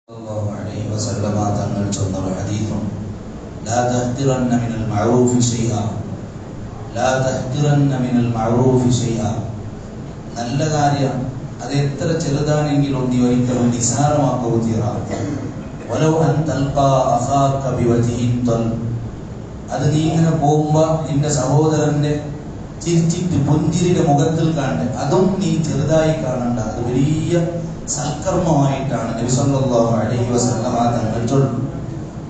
സല്ലല്ലാഹു അലൈഹി വസല്ലമ തങ്ങൾ ചൊന്ന ഒരു ഹദീസും ലാ തഹ്തിറന്ന മിനൽ മഅറൂഫി ശൈഅ ലാ തഹ്തിറന്ന മിനൽ മഅറൂഫി ശൈഅ നല്ല കാര്യം അത് എത്ര ചെറുതാണെങ്കിലും നീ ഒരിക്കലും നിസാരമാക്കുക വലൗ അൻ തൽഖാ അഖാക ബിവജ്ഹിൻ തൽ അത് നീ ഇങ്ങനെ പോകുമ്പോൾ നിന്റെ സഹോദരന്റെ ചിരിച്ചിട്ട് പുഞ്ചിരിയുടെ മുഖത്തിൽ കാണണ്ട, അതും നീ ചെറുതായി കാണണ്ട, അത് വലിയ സൽക്കർമ്മമായിട്ടാണ് നബി സല്ലല്ലാഹു അലൈഹി വസല്ലമ തങ്ങൾ ചൊല്ലുന്നത്.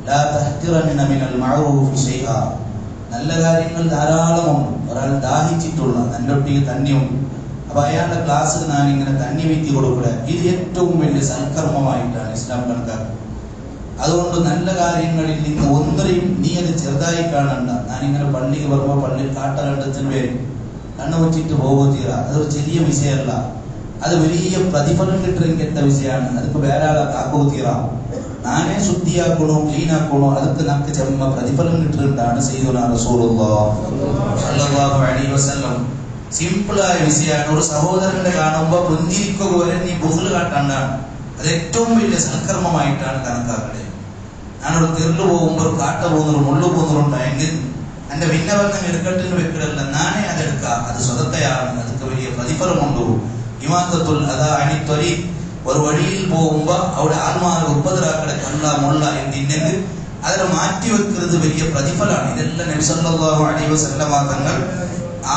ലാ തഹ്തിറന്ന മിനൽ മഅറൂഫി ശൈഅ നല്ല കാര്യങ്ങൾ ധാരാളമുണ്ട്. ഒരാൾ ദാഹിച്ചിട്ടുള്ള തൻ്റെ ഒട്ടിക്ക് തന്നെയുണ്ട്, അപ്പൊ അയാളുടെ ക്ലാസ്സിൽ ഞാൻ ഇങ്ങനെ തണ്ണി വീത്തി കൊടുക്കുക, ഇത് ഏറ്റവും വലിയ സൽക്കർമ്മമായിട്ടാണ് ഇസ്ലാം കണക്കാക്കുന്നത്. അതുകൊണ്ട് നല്ല കാര്യങ്ങളിൽ നിന്ന് ഒന്നരെയും നീ അത് ചെറുതായി കാണണ്ട. ഞാനിങ്ങനെ പള്ളിക്ക് വരുമ്പോൾ പള്ളിയിൽ കാട്ടകണ്ടത്തിന് പേര് കണ്ണു വച്ചിട്ട് പോകുക തീര, അതൊരു ചെറിയ വിഷയമല്ല, അത് വലിയ പ്രതിഫലം കിട്ടുന്ന വിഷയമാണ്. അതൊക്കെ വേറെ ആളെ കാക്കുക തീര, നാനേ ശുദ്ധിയാക്കണോ ക്ലീനാക്കണോ, അതൊക്കെ നമുക്ക് ചെമ്മ പ്രതിഫലം കിട്ടുന്നതാണ് സയ്യിദുനാ റസൂലുള്ളാഹി സ്വല്ലല്ലാഹു അലൈഹി വസല്ലം. സിമ്പിളായ വിഷയമാണ്. ഒരു സഹോദരന്റെ കാണുമ്പോൾ പുഞ്ചിരിക്കുക വരെ നീ ബുഖ്ൽ കാട്ടാണ്ടാണ്, അത് ഏറ്റവും വലിയ സൽക്കർമ്മമായിട്ടാണ് കണക്കാക്കുന്നത്. ഞാനൊരു തെരുള് പോകുമ്പോൾ ഒരു കാട്ട പോകുന്നൊരു മുള്ളു പോകുന്നവരുണ്ടായെങ്കിൽ എന്റെ ഭിന്നവർണ്ണം എടുക്കട്ടിന് വെക്കലല്ല, നാനേ അതെടുക്കാം, അത് സ്വതത്തയാണ്, അതൊക്കെ വലിയ പ്രതിഫലമുണ്ടോ. ഇമാത്തത്തുൽ അതാ അണിത്തൊലി ഒരു വഴിയിൽ പോകുമ്പോ അവിടെ ആത്മാരെ ഉപദ്രാക്കളെ കള്ള മുള്ള എന്തിന്നെങ്കിൽ അതിനെ മാറ്റി വെക്കുന്നത് വലിയ പ്രതിഫലമാണ്. ഇതെല്ലാം നബി സല്ലല്ലാഹു അലൈഹി വസല്ലമ തങ്ങൾ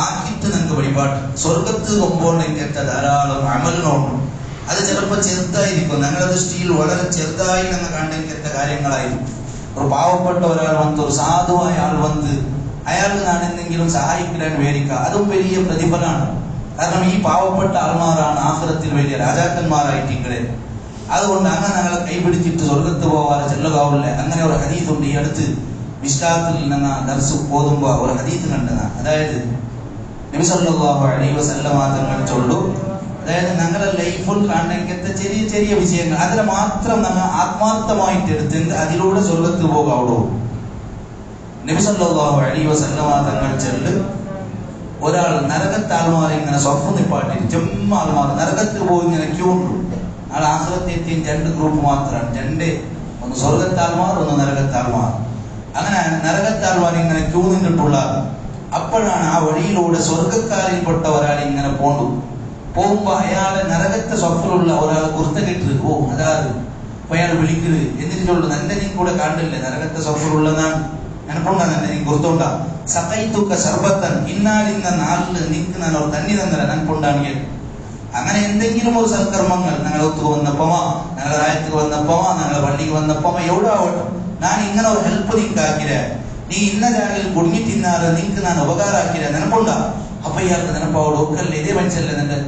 ആക്കിയിട്ട് നിങ്ങൾക്ക് വഴിപാട്ട് സ്വർഗത്ത് പോകുമ്പോൾ എനിക്ക് ധാരാളം അമലിനോണ്ട്. അത് ചിലപ്പോൾ ചെറുതായിരിക്കും, ഞങ്ങളുടെ ദൃഷ്ടിയിൽ വളരെ ചെറുതായി ഞങ്ങൾ കണ്ടെത്ത കാര്യങ്ങളായിരിക്കും. ഒരു പാവപ്പെട്ട ഒരാൾ വന്ന്, ഒരു സാധുവായ ആൾ വന്ന് അയാൾക്ക് ഞാൻ എന്തെങ്കിലും സഹായിക്കാൻ വേദിക്കുക, അതും വലിയ പ്രതിഫലമാണ്. കാരണം ഈ പാവപ്പെട്ട ആൾമാരാണ് ആഖിറത്തിൽ വലിയ രാജാക്കന്മാരായിട്ടിങ്ങളെ. അതുകൊണ്ട് അങ്ങനെ ഞങ്ങളെ കൈപിടിച്ചിട്ട് സ്വർഗത്ത് പോവാതെ ചെല്ലുകാവില്ല. അങ്ങനെ ഒരു ഹദീസുണ്ട്. ഈ അടുത്ത് മിശ്കാത്തിൽ ഞങ്ങൾ ദർസ് ഓതുമ്പോൾ ഒരു ഹദീസ് കണ്ടതാണ്. അതായത് നബി സല്ലല്ലാഹു അലൈഹി വസല്ലമ തങ്ങൾ ചൊല്ലു, അതായത് ഞങ്ങളുടെ ലൈഫിൽ കാണുന്ന ചെറിയ ചെറിയ വിഷയങ്ങൾ അതിനെ മാത്രം ഞങ്ങൾ ആത്മാർത്ഥമായിട്ട് എടുത്തെങ്കിൽ അതിലൂടെ സ്വർഗത്ത് പോകാവുള്ളൂ. നബി സല്ലല്ലാഹു അലൈഹി വസല്ലമ തങ്ങൾ ചൊല്ലു, ഒരാൾ നരകത്താൾമാരെ ഇങ്ങനെ സ്വപ്നം നിപ്പാട്ടി ചെമ്മ ആൾമാർ നരകത്തിൽ പോയി ഇങ്ങനെ ക്യൂ ഉണ്ട്. ആൾ ആഖിറത്തെത്തി രണ്ട് ഗ്രൂപ്പ് മാത്രമാണ്, രണ്ട്, ഒന്ന് സ്വർഗത്താൾമാർ, ഒന്ന് നരകത്താൾമാർ. അങ്ങനെ നരകത്താൾമാർ ഇങ്ങനെ ക്യൂ നിന്നിട്ടുള്ള അപ്പോഴാണ് ആ വഴിയിലൂടെ സ്വർഗക്കാരിൽപ്പെട്ട ഒരാൾ ഇങ്ങനെ പോകുമ്പോ അയാളെ നരകത്തെ സ്വപ്നമുള്ള ഒരാൾ കുർത്തകിട്ട് അതാത് അപ്പൊ അയാൾ വിളിക്കരുത്, എന്നിട്ടുള്ളൂ നന്റെ നീ കൂടെ കണ്ടില്ലേ നരകത്തെ സ്വപ്നമുള്ളതാണ് എനക്കൊണ്ടാ നന്റെ നീ കുർത്തോണ്ട സഖൈതുക ശർബത്തൻ ഇന്നാലിന്ന നാളില് നിനക്ക് ഞാൻ ഒരു തന്നി തന്നല നൻകൊണ്ടാണ്. അങ്ങനെ എന്തെങ്കിലും ഒരു സൽക്കർമ്മങ്ങൾ ഞങ്ങളെ ഒത്തുക്ക് വന്നപ്പോമാ, ഞങ്ങളെ രായത്തുക്ക് വന്നപ്പോമാ, ഞങ്ങളെ പള്ളിക്ക് വന്നപ്പോമാ, എവിടെ ആവട്ടെ ഞാൻ ഇങ്ങനെ ഒരു ഹെൽപ്പ് നിനക്ക് ആക്കിര, നീ ഇന്ന ജാഗയിൽ കുടുങ്ങിത്തിന്നാറ് നിനക്ക് ഞാൻ ഉപകാരാക്കിര നിനക്കൊണ്ടാ. അപ്പൊ ഇയാൾക്ക് നിനപ്പാവോട് ഒക്കല്ലേ ഇതേ മനുഷ്യല്ലേ നിന്റെ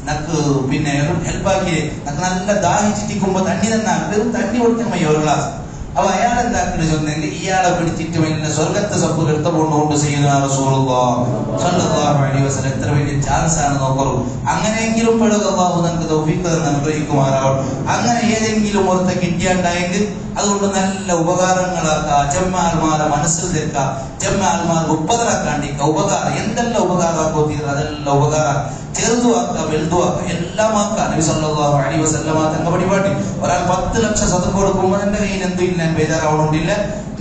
നക്ക് പിന്നെ ഹെൽപ്പാക്കിയേ, നക്ക് നല്ല ദാഹിച്ചിട്ടിക്കുമ്പോ തണ്ണി തന്നാ വെറും തണ്ണി കൊടുത്തമ്മ ഒരു ഗ്ലാസ്. അപ്പൊ അയാൾ എന്താക്കി ചൊന്നെങ്കിൽ ഇയാളെ പിടിച്ചിട്ട് വലിയ സ്വർഗത്തെ സപ്പ് എടുത്തുകൊണ്ടുകൊണ്ട് സയ്യിദുനാ റസൂലുള്ളാഹി സ്വല്ലല്ലാഹു അലൈഹി വസല്ലം എത്ര വലിയ ചാൻസ് ആണ് നോക്കൂ. അങ്ങനെയെങ്കിലും പെടുക അല്ലാഹു നമുക്ക് തൗഫീഖ് തന്ന് അനുഗ്രഹിക്കുമാറാവട്ടെ. അങ്ങനെ ഏതെങ്കിലും ഒരുത്ത കിട്ടിയാണ്ടായെങ്കിൽ അതുകൊണ്ട് നല്ല ഉപകാരങ്ങളാക്കുക, ചെമ്മാൽമാരെ മനസ്സിൽ തെക്കുക, ചെമ്മാൽമാർക്ക് ഉപദ്രാക്കാണ്ടിരിക്കുക. ഉപകാരം എന്തെല്ലാം ഉപകാരമാക്കോ തീർ അതെല്ലാം ഉപകാരം, ചെറുതുവാക്കുക വലുതുവാക്കുക എല്ലാം ആക്കുക. നബി സല്ലല്ലാഹു അലൈഹി വസല്ലമ തങ്ങൾ പരിപാടി ഒരാൾ 10 ലക്ഷം സദഖ കൊടുക്കുമ്പോൾ എന്റെ കയ്യിൽ എന്തും ഇല്ല, ബേജാറാവണമെന്നില്ല,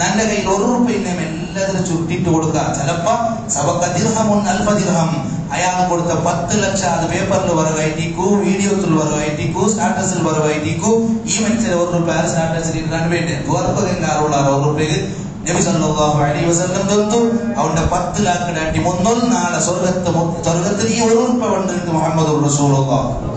എന്റെ കയ്യിൽ 1 രൂപ എല്ലാത്തിനും ചുട്ടിട്ട് കൊടുക്കുക. ചിലപ്പോ സബക ദിർഹമുൻ അൽഫ ദിർഹം, അയാൾ കൊടുത്ത 10 ലക്ഷം അത് പേപ്പറിൽ വരവായിട്ടിക്കൂ, വീഡിയോത്തിൽ വരവായിട്ടിക്കൂ, സ്റ്റാറ്റസിൽ വരവായിട്ടിക്കൂ. ഈ മനുഷ്യരെ 1 രൂപ സ്റ്റാറ്റസിൽ ഇടാൻ വേണ്ടി ദ്വാരപ്പകെങ്കാറുള്ള 1 രൂപയ്ക്ക് നബി സല്ലല്ലാഹു അലൈഹി വസല്ലം തന്നു. അവന്റെ 10 ലാഖ് ഡാറ്റി 3 നാളെ സ്വർഗത്തിൽ ഈ 1 രൂപ വന്നിട്ട് മുഹമ്മദുർ റസൂലുള്ളാഹി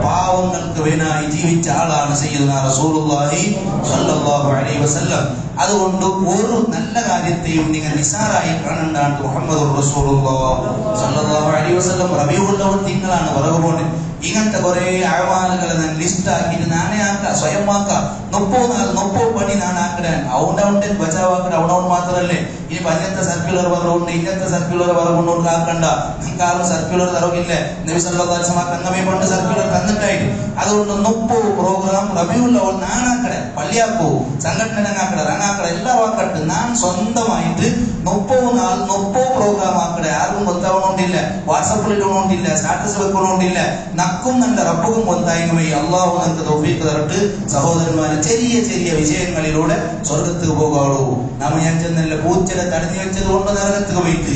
പാവങ്ങൾക്ക് വേനായി ജീവിച്ച ആളാണ് സയ്യിദുനാ റസൂലുള്ളാഹി സ്വല്ലല്ലാഹു അലൈഹി വസല്ലം. അതുകൊണ്ട് ഒരു നല്ല കാര്യത്തെയും നിങ്ങൾ നിസാറായി കാണണ്ടാണ് മുഹമ്മദുർ റസൂലുള്ളാഹി സ്വല്ലല്ലാഹു അലൈഹി വസല്ലം. റബീഉൽ അവ്വൽ തിങ്കളാണ് വരവുകൊണ്ട് ഇങ്ങനത്തെ കുറെ അഴമാലുകളെ ഞാൻ ലിസ്റ്റ് ആക്കിയിട്ട് നാനേ ആക്ക സ്വയം ആക്ക 30 പണി ഞാൻ ആക്കിടാൻ അവിടെ ബಚಾവാക്കട അവിടെ മാത്രല്ലേ. ഇനി പഞ്ഞത്തെ സർക്കുലർ വരവുണ്ട്, ഇങ്ങനത്തെ സർക്കുലർ വരവുകൊണ്ട് ആക്കണ്ട, നിങ്ങൾക്ക് ആരും സർക്കുലർ തരവില്ലേ. നബി സല്ലല്ലാഹു അലൈഹി വസല്ലം തങ്ങമേ പണ്ട് സർക്കുലർ തന്നിട്ടായിട്ട് അതുകൊണ്ട് 30 പ്രോഗ്ರಾಮ್ റബീഉൽ അവൽ നാനാക്കടെ പള്ളിയാക്കോ സംഘടന ರಂಗಾಕಡೆ ಎಲ್ಲರೂ ಆಕಡೆ ನಾನು സ്വന്തമായിട്ട് 30 നാൾ 30 പ്രോഗ്രാം ആക്കടെ ആർക്കും ಗೊತ್ತಾവണമെന്നില്ല വാട്സാപ്പിൽ ഇടണമെന്നില്ല സ്റ്റാറ്റസ് വെക്കണമെന്നില്ല നക്കും നല്ല റബ്ബും ഒന്നായി അള്ളാഹു നമുക്ക് തൗഫീഖ് തരട്ടെ സഹോദരന്മാരെ ചെറിയ ചെറിയ വിഷയങ്ങളിലൂടെ സ്വർഗ്ഗത്തിലേക്ക് പോകാവുള്ളൂ നാം ഞാൻ ചെന്നല്ല പൂച്ചനെ തടഞ്ഞു വെച്ചത് കൊണ്ട് നരകത്തിലേക്ക് പോയിട്ട്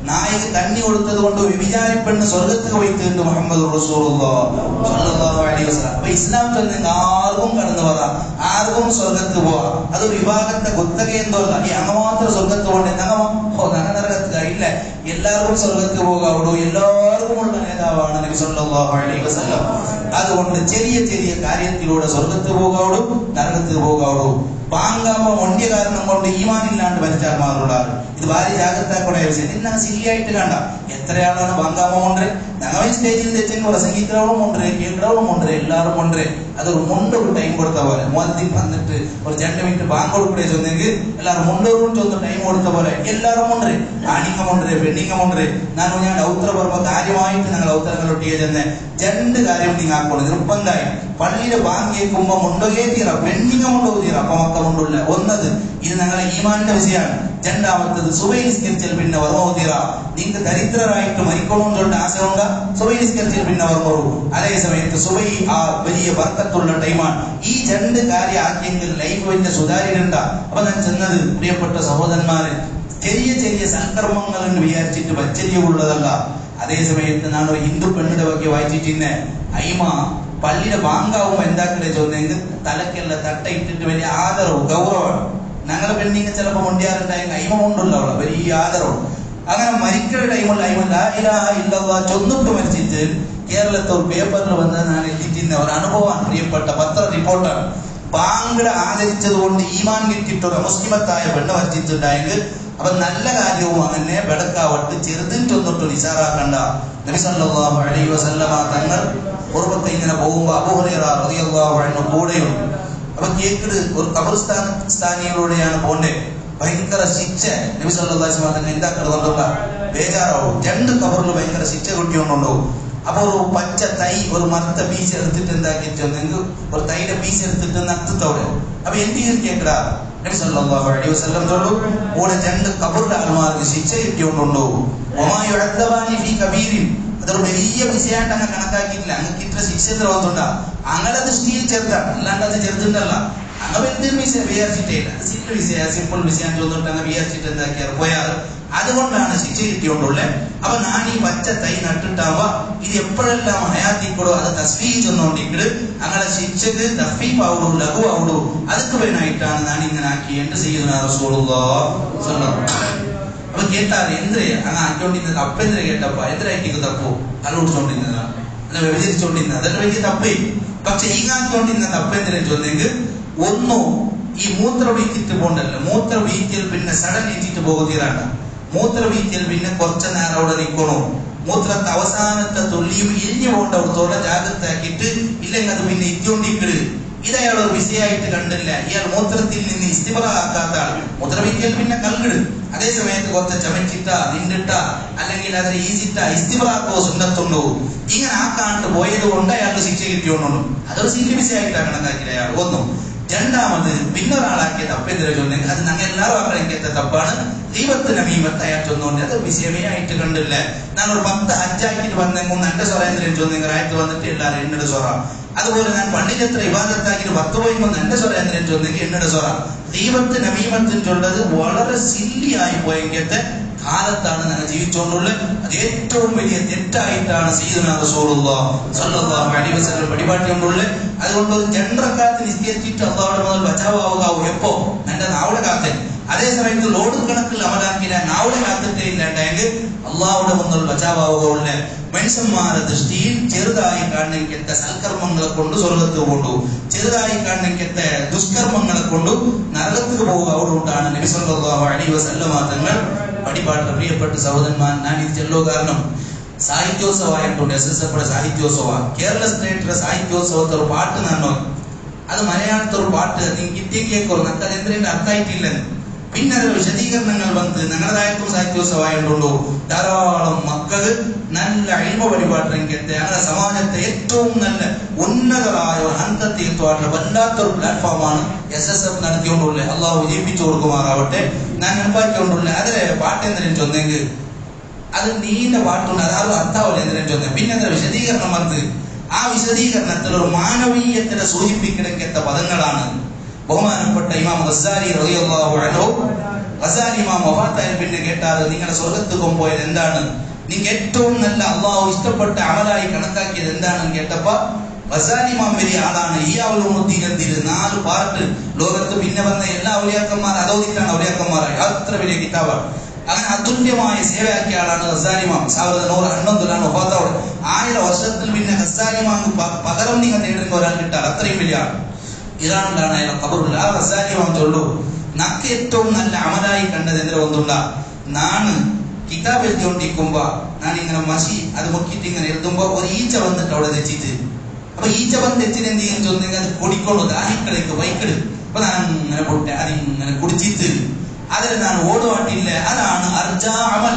നായിക കണ്ണി കൊടുത്തത് കൊണ്ട് വിചാരിപ്പെണ്ണ് സ്വർഗത്തിൽ പോയിട്ടുണ്ട് മുഹമ്മദ് അപ്പൊ ഇസ്ലാം ചെന്ന് ആർക്കും കടന്നു വരാം ആർക്കും സ്വർഗത്ത് പോവാം അത് വിഭാഗത്തെ കുത്തകയെന്തോല്ല ഈ അങ്ങ മാത്രം സ്വർഗത്ത് പോകണ്ടേ നരകത്ത് ഇല്ല എല്ലാവർക്കും സ്വർഗത്ത് പോകാവുള്ളൂ എല്ലാവർക്കും ഉള്ള നേതാവാണ് നബി സല്ലല്ലാഹു അലൈഹി വസല്ലം അതുകൊണ്ട് ചെറിയ ചെറിയ കാര്യത്തിലൂടെ സ്വർഗത്ത് പോകാവുള്ളൂ നരകത്ത് പോകാവുള്ളൂ പാങ്കാമ്പ ഒണ്ടിയ കാരണം കൊണ്ട് ഈമാനില്ലാണ്ട് മരിച്ചാൽ മാറുള്ളാറ് ഇത് ഭാര്യ ജാഗ്രതാക്കൂടെ നിന്നെ സില്ലിയായിട്ട് കണ്ട എത്രയാളാണ് പാങ്കാമ്പ കൊണ്ടേ ഞങ്ങൾ സ്റ്റേജിൽ തെച്ചെങ്കിൽ പ്രസംഗിക്കുന്നവളും കൊണ്ടേ കേൾക്കുന്നവളും കൊണ്ടേ എല്ലാവരും കൊണ്ടേ അതൊരു മുണ്ടൊരു ടൈം കൊടുത്ത പോലെ മോദി വന്നിട്ട് ഒരു 2 മിനിറ്റ് ബാങ്ക് കൊടുക്കേ ചൊന്നെങ്കിൽ എല്ലാവരും മുണ്ടോറും ചൊന്ന് ടൈം കൊടുത്ത പോലെ എല്ലാവരും കൊണ്ടേ ആണിങ്ങ കൊണ്ടേ പെണ്ണിങ്ങ കൊണ്ടേ ഞാൻ ഔത്ര പറയുമ്പോ കാര്യമായിട്ട് ഞങ്ങൾ ഔത്രങ്ങളൊട്ടിയെ ചെന്ന് 2 കാര്യം നിങ്ങൾ ആക്കോളൂ നിർബന്ധമായി പള്ളിയിലെ ബാങ്ക് കേൾക്കുമ്പോ മുണ്ടോകേ തീറ പെണ്ണിങ്ങ മുണ്ടോ തീറ അപ്പൊ മക്കൾ മുണ്ടില്ല ഒന്നത് ഇത് ഞങ്ങളെ ഈമാനിന്റെ വിഷയമാണ് രണ്ടാമത്തത് സുബൈ നിസ്കരിച്ചാൽ പിന്നെ വർമ്മ തീറ നിങ്ങൾക്ക് ദരിദ്രരായിട്ട് മരിക്കണമെന്ന് ചൊല്ലിട്ട് ആശയമുണ്ട സുബൈ നിസ്കരിച്ചാൽ പിന്നെ വർമ്മറു അതേ സമയത്ത് സുബൈ ആ വലിയ ബർക്കത്തുള്ള ടൈമാണ് ഈ 2 കാര്യം ആക്കിയെങ്കിൽ ലൈഫ് വലിയ സുതാര്യത അപ്പൊ ഞാൻ ചെന്നത് പ്രിയപ്പെട്ട സഹോദരന്മാരെ ചെറിയ ചെറിയ സൽക്കർമ്മങ്ങൾ എന്ന് വിചാരിച്ചിട്ട് വച്ചരിയുള്ളതല്ല അതേ സമയത്ത് ഞാൻ ഒരു ഹിന്ദു പെണ്ണിന്റെ ಬಗ್ಗೆ വായിച്ചിട്ടിന്നെ അയിമ പള്ളിയുടെ ബാങ്കാവുമ്പോ എന്താക്കണേ ചോദിച്ചെങ്കിൽ തലക്കെല്ലാം തട്ട ഇട്ടിട്ട് വലിയ ആദരവ് ഗൗരവമാണ് ഞങ്ങളെ പെണ്ണിങ്ങ് ചിലപ്പോ മുണ്ടിയാറുണ്ടായെങ്കിൽ അയിമ കൊണ്ടുള്ള അവളെ വലിയ ആദരവ് അങ്ങനെ മരിക്കുന്ന ടൈമുള്ള അയിമ ലാ ഇലാഹ ഇല്ലല്ലാഹ് ചൊന്നിട്ട് മരിച്ചിട്ട് കേരളത്തിൽ ഒരു പേപ്പറിൽ വന്ന് ഞാൻ എത്തിച്ചിരുന്ന ഒരു അനുഭവമാണ് പ്രിയപ്പെട്ട പത്ര റിപ്പോർട്ടാണ് ബാങ്കിടെ ആചരിച്ചത് കൊണ്ട് ഈമാൻ കിട്ടിയിട്ടൊരു മുസ്ലിമത്തായ പെണ്ണ് മരിച്ചിട്ടുണ്ടായെങ്കിൽ അപ്പൊ നല്ല കാര്യവും അങ്ങനെ ബെടക്കാവട്ട് ചെറുതിട്ടൊന്നിട്ട് നിസാറാക്കണ്ട നബി സല്ലല്ലാഹു അലൈഹി വസല്ലമ തങ്ങൾ പുറത്ത് ഇങ്ങനെ പോകുമ്പോ അബൂ ഹുറൈറ റളിയല്ലാഹു അൻഹു കൂടെയുണ്ട് അപ്പൊ കേക്കിട് ഒരു ഖബർസ്ഥാനിയിലൂടെയാണ് പോണ്ടേ ഭയങ്കര ശിക്ഷ നബി സല്ലല്ലാഹു അലൈഹി വസല്ലം എന്താ കിടന്നുള്ള ബേജാറാവും 2 ഖബറിൽ ഭയങ്കര ശിക്ഷ കിട്ടിയോണ്ടോ അപ്പൊ ഒരു പച്ച തൈ ഒരു മരത്ത പീസ് എടുത്തിട്ട് എന്താക്കിയിട്ടുണ്ടെങ്കിൽ ഒരു തൈയുടെ പീസ് എടുത്തിട്ട് നട്ടത്തോടെ അപ്പൊ എന്ത് കേക്കടാ നബി സല്ലല്ലാഹു അലൈഹി വസല്ലം തോളു ഓടെ 2 ഖബറിലെ ആൾമാർക്ക് ശിക്ഷ കിട്ടിയോണ്ടോ വമായുഅദ്ദബാനി ഫീ കബീരിൻ അതൊരു വലിയ വിഷയമായിട്ട് അങ്ങ് കണക്കാക്കിയിട്ടില്ല അങ്ങക്ക് ഇത്ര ശിക്ഷ തോന്നുന്നുണ്ടാ അങ്ങനെ ദൃഷ്ടിയിൽ ചെറുതാണ് അല്ലാണ്ട് അത് ചെറുതുണ്ടല്ല അങ്ങ് എന്തൊരു വിഷയം വിചാരിച്ചിട്ടേയില്ല സിമ്പിൾ വിഷയ സിമ്പിൾ വിഷയം തോന്നിട്ട് അങ്ങ് വിചാരിച്ചിട്ട് എന്താക്കിയാൽ പോയാറ് അതുകൊണ്ടാണ് ശിക്ഷ കിട്ടിയോണ്ടുള്ളേ അപ്പൊ ഞാൻ ഈ പച്ച തൈ നട്ടിട്ടാവുക ഇത് എപ്പോഴെല്ലാം ഹയാത്തിക്കൂടോ അത് തസ്ബീഹ് ചെന്നോണ്ടിട്ട് അങ്ങനെ ശിക്ഷക്ക് തഫീഫ് ആവുള്ളൂ ലഘു ആവുള്ളൂ അതൊക്കെ വേണമായിട്ടാണ് ഞാൻ ഇങ്ങനെ ആക്കി എന്റെ ചെയ്യുന്ന അപ്പൊ കേട്ടാറ് എന്തിനാ അങ്ങ് ആക്കിക്കൊണ്ടിരുന്നത് തപ്പെന്തിനാ കേട്ടപ്പ എന്തിനാക്കി തപ്പോ അലോടിച്ചോണ്ടിരുന്നതാ അല്ല വ്യവചരിച്ചോണ്ടിരുന്നത് അതൊക്കെ വലിയ തപ്പേ പക്ഷെ ഈ ആക്കിക്കൊണ്ടിരുന്ന തപ്പെന്തിനാ ചൊന്നെങ്കിൽ ഒന്നോ ഈ മൂത്ര വീഴ്ത്തിട്ട് പോണ്ടല്ലോ മൂത്ര വീഴ്ത്തിയാൽ പിന്നെ സഡൻ എത്തിയിട്ട് പോകുതീരാണ്ട മൂത്ര വീഴ്ത്തിയാൽ പിന്നെ കുറച്ച നേരം അവിടെ നിൽക്കണോ മൂത്രത്തെ അവസാനത്തെ തുള്ളിയും ഇരിഞ്ഞു പോകേണ്ട അവിടത്തോടെ ജാഗ്രത ആക്കിയിട്ട് ഇല്ലെങ്കിൽ അത് പിന്നെ ഇരിക്കൊണ്ടിരിക്കട് ഇതയാൾ ഒരു വിഷയമായിട്ട് കണ്ടില്ല ഇയാൾ മൂത്രത്തിൽ നിന്ന് ഇസ്തിബറ ആക്കാത്ത ആൾ മൂത്ര വീഴ്ത്തിയാൽ പിന്നെ കൽകിട് അതേ സമയത്ത് കുറച്ച് ചമച്ചിട്ട നിണ്ടിട്ട അല്ലെങ്കിൽ അതിന് ഈസിട്ട ഇസ്തിബറാക്കോ സുന്നത്തുണ്ടോ ഇങ്ങനെ ആക്കാണ്ട് പോയത് കൊണ്ട് അയാൾക്ക് ശിക്ഷ കിട്ടിയോണ്ടു അതൊരു സില്ലി വിഷയമായിട്ടാണ് കണക്കാക്കിയത് അയാൾ ഒന്നും രണ്ടാമത് പിന്നൊരാളാക്കിയ തപ്പെന്തിനാ ചൊന്നെങ്കിൽ അത് ഞങ്ങൾ എല്ലാവരും ആക്രമിക്കാത്ത തപ്പാണ് ദീപത്ത് നമീമത്ത് അയാൾ ചൊന്നുകൊണ്ട് അത് വിഷയമേ ആയിട്ട് കണ്ടില്ല ഞാൻ ഒരു 10 ഹജ്ജാക്കിട്ട് വന്നെങ്കിൽ എന്റെ സ്വരേന്ദ്രൻ ചൊന്നെങ്കിൽ ആയിട്ട് വന്നിട്ട് എല്ലാവരും എണ്ണയുടെ സ്വറ അതുപോലെ ഞാൻ പള്ളിയിലെത്ര ഇബാദത്താക്കിട്ട് 10 പോയിക്കൊണ്ട് എന്റെ സ്വരേന്ദ്രൻ ചൊന്നെങ്കിൽ എണ്ണയുടെ സ്വറ ദീപത്ത് നമീമത്തിന് ചൊല്ലത് വളരെ സില്ലിയായി പോയെങ്കിലത്തെ കാലത്താണ് ഞങ്ങൾ ജീവിച്ചുകൊണ്ടുള്ളത് അത് ഏറ്റവും വലിയ തെറ്റായിട്ടാണ് സയ്യിദുനാ റസൂലുള്ളാഹി സ്വല്ലല്ലാഹു അലൈഹി വസല്ലം പടിപാട്ടിക്കൊണ്ടുള്ളത് അതുകൊണ്ട് ഒരു 2 റക്അത്ത് നിസ്കരിച്ചിട്ട് അല്ലാഹുവിന്റെ മുന്നിൽ ബച്ചാവാവുക എപ്പോ എന്റെ നാവിടെ കാത്തേ അതേ സമയത്ത് ലോഡ് കണക്കിൽ അമലാക്കിയ നാവിടെ കാത്തിട്ടേ ഇല്ലാണ്ടെങ്കിൽ അല്ലാഹുവിന്റെ മുന്നിൽ ബച്ചാവാവുക മനുഷ്യന്മാരുടെ ദൃഷ്ടിയിൽ ചെറുതായി കാണുന്ന സൽക്കർമ്മങ്ങളെ കൊണ്ട് സ്വർഗത്ത് കൊണ്ടു ചെറുതായി കാണുന്ന ദുഷ്കർമ്മങ്ങളെ കൊണ്ടു നരകത്തിന് പോകുക അവിടോട്ടാണ് നബി സല്ലല്ലാഹു അലൈഹി വസല്ലം തങ്ങൾ പടിപാട്ട് പ്രിയപ്പെട്ട സഹോദരന്മാർ ഞാൻ ഇത് ചെല്ലോ കാരണം സാഹിത്യോത്സവമായിട്ടുണ്ട് SSFയുടെ സാഹിത്യോത്സവ കേരള സ്റ്റേറ്റിലെ സാഹിത്യോത്സവത്തെ ഒരു പാട്ട് ഞാൻ നോക്കി അത് മലയാളത്തെ ഒരു പാട്ട് നിങ്ങൾക്ക് ഇത്തേക്ക് കേൾക്കോ നമുക്ക് അത് എന്തിനും അർത്ഥമായിട്ടില്ലെന്ന് പിന്നെ അതിൽ വിശദീകരണങ്ങൾ വന്ന് ഞങ്ങളതായിട്ടും സാഹിത്യോത്സവമായിട്ടുണ്ടോ ധാരാളം മക്കൾ നല്ല അഴിമ വഴിപാട്ട് രംഗത്തെ അങ്ങനെ സമാജത്തെ ഏറ്റവും നല്ല ഉന്നതരായ ഒരു ഹന്തത്തിൽ എത്തുവാനുള്ള വല്ലാത്തൊരു പ്ലാറ്റ്ഫോമാണ് SSF നടത്തിക്കൊണ്ടുള്ളത്. അള്ളാഹു വിജയിപ്പിച്ചു കൊടുക്കുമാറാവട്ടെ. ഞാൻ അനുഭവിക്കൊണ്ടുള്ള അതിലെ പാട്ട് എന്തിനും ചൊന്നെങ്കിൽ അത് നീണ്ട പാട്ടുണ്ട്, അതായത് അർത്ഥാവല്ല എന്തിനും ചൊന്നെ. പിന്നെ അതിന്റെ വിശദീകരണം വന്ന് ആ വിശദീകരണത്തിൽ ഒരു മാനവീയത്തിനെ സൂചിപ്പിക്കണക്കത്ത പദങ്ങളാണ്. ബഹുമാനപ്പെട്ട ഇമാം ഗസാലി റളിയല്ലാഹു അൻഹു, ഗസാലി ഇമാം വഫാത്തായ പിന്നെ കേട്ടാൽ നിങ്ങളുടെ സ്വർഗത്ത് കൊണ്ടുപോയത് എന്താണ്, നിങ്ങൾക്ക് ഏറ്റവും നല്ല അള്ളാഹു ഇഷ്ടപ്പെട്ട അമലായി കണക്കാക്കിയത് എന്താണെന്ന് കേട്ടപ്പോ ഗസാലി ഇമാം വലിയ ആളാണ്. ഈ ഔലിയാഉദ്ദീനത്തിൽ 4 പാർട്ട് ലോകത്ത് പിന്നെ വന്ന എല്ലാ ഔലിയാക്കന്മാർ അതോദിട്ടാണ് ഔലിയാക്കന്മാരായി. അത്ര വലിയ കിതാബാണ്. അങ്ങനെ അതുല്യമായ സേവയാക്കിയ ആളാണ് ഗസാലി ഇമാം. 1111 വഫാത്താവുന്നത്. 1000 വർഷത്തിൽ പിന്നെ ഗസാലി ഇമാം പകരം നിങ്ങൾ നേടുന്ന ഒരാൾ കിട്ടാൽ അത്രയും വലിയ ആൾ. ഇറാനിലാണ് അയാളെ ഖബറുള്ള. ആ ഗസാലി ഇമാം ചൊല്ലു, നക്ക് ഏറ്റവും നല്ല അമലായി കണ്ടത് എന്തിനാ ഒന്നുണ്ടാ, നാണ് കിതാബ് എഴുതിക്കൊണ്ടിരിക്കുമ്പോ ഞാൻ ഇങ്ങനെ മഷി അത് മുക്കിയിട്ട് ഇങ്ങനെ എഴുതുമ്പോ ഒരു ഈച്ച വന്നിട്ട് അവിടെ തെച്ചിട്ട്, അപ്പൊ ഈച്ച വന്ന് തെച്ചിട്ട് എന്ത് ചെയ്യാൻ ചോദിച്ചെങ്കിൽ അത് പൊടിക്കൊള്ളു ദാഹിക്കടയ്ക്ക് വൈക്കട്. അപ്പൊ ഞാൻ ഇങ്ങനെ പൊട്ടെ അതിങ്ങനെ കുടിച്ചിട്ട് അതിൽ ഞാൻ ഓടുവാട്ടില്ല. അതാണ് അർജാ അമൽ.